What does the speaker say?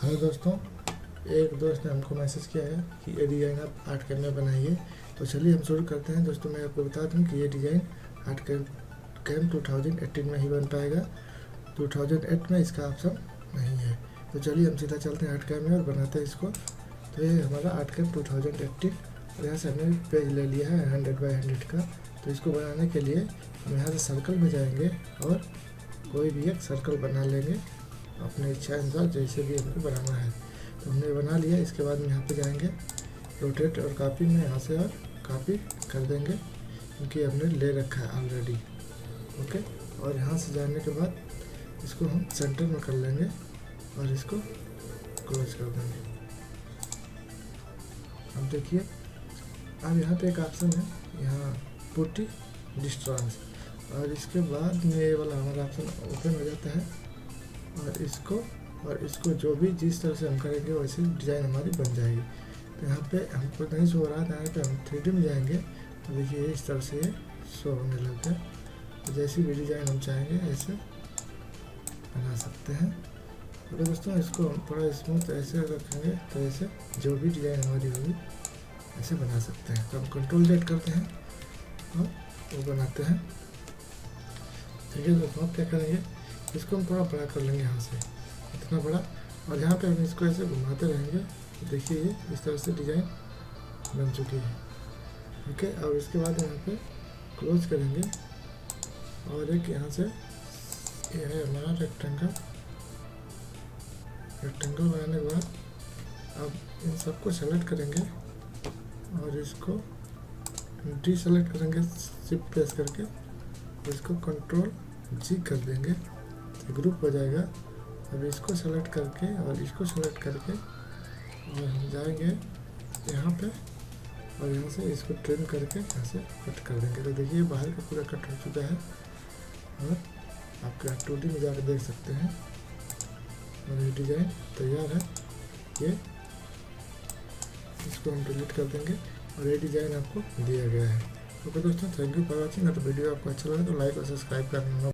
Hello दोस्तों, एक दोस्त ने हमको मैसेज किया है कि ये डिज़ाइन आप आर्टकैम में बनाइए। तो चलिए हम शुरू करते हैं। दोस्तों, मैं आपको बता दूं कि ये डिज़ाइन आर्टकैम 2018 में ही बन पाएगा। 2008 में इसका ऑप्शन नहीं है। तो चलिए हम सीधा चलते हैं आर्टकैम में और बनाते हैं इसको। तो ये हमारा आर्टकैम 2018 और यहाँ से हमने पेज ले लिया है 100 बाई 100 का। तो इसको बनाने के लिए हम यहाँ से सर्कल में जाएंगे और कोई भी एक सर्कल बना लेंगे अपने इच्छा अनुसार, जैसे भी हमको बनाना है। तो हमने बना लिया। इसके बाद में यहाँ पे जाएंगे रोटेट और कॉपी में, यहाँ से और कॉपी कर देंगे क्योंकि हमने ले रखा है ऑलरेडी। ओके, और यहाँ से जाने के बाद इसको हम सेंटर में कर लेंगे और इसको क्लोज कर देंगे। अब देखिए, अब यहाँ पे एक ऑप्शन है, यहाँ पुट्टी डिस्टेंस, और इसके बाद में ये वाला हमारा ऑप्शन ओपन हो जाता है। और इसको जो भी जिस तरह से हम करेंगे वैसे डिज़ाइन हमारी बन जाएगी। तो यहाँ पे हमको नहीं शो हो रहा है, यहाँ पे हम 3D में जाएंगे तो देखिए इस तरह से ये शो होने लग गया। तो जैसी भी डिज़ाइन हम चाहेंगे ऐसे बना सकते हैं। तो दोस्तों, इसको हम थोड़ा स्मूथ ऐसे रखेंगे तो ऐसे जो भी डिज़ाइन हमारी होगी ऐसे बना सकते हैं। तो हम Ctrl+Z करते हैं और वो बनाते हैं। ठीक है दोस्तों, आप क्या करेंगे, इसको हम थोड़ा बड़ा कर लेंगे, यहाँ से इतना बड़ा, और यहाँ पे हम इसको ऐसे घुमाते रहेंगे। तो देखिए ये इस तरह से डिज़ाइन बन चुकी है। ओके, अब इसके बाद यहाँ पे क्लोज करेंगे और एक यहाँ से ये है हमारा रेक्टेंगल बनाने के बाद अब इन सबको सेलेक्ट करेंगे और इसको डीसेलेक्ट करेंगे शिफ्ट प्रेस करके, इसको Ctrl+G कर देंगे तो ग्रुप हो जाएगा। अब इसको सेलेक्ट करके और इसको सेलेक्ट करके और हम जाएंगे यहाँ पे और यहाँ से इसको ट्रिम करके यहाँ से कट कर देंगे। तो देखिए बाहर का पूरा कट हो चुका है और आपका 2D में जाकर देख सकते हैं और ये डिज़ाइन तैयार है। ये इसको हम डिलीट कर देंगे और ये डिज़ाइन आपको दिया गया है। ओके दोस्तों, थैंक यू फॉर वॉचिंग। तो वीडियो आपको अच्छा लगा तो लाइक और सब्सक्राइब करना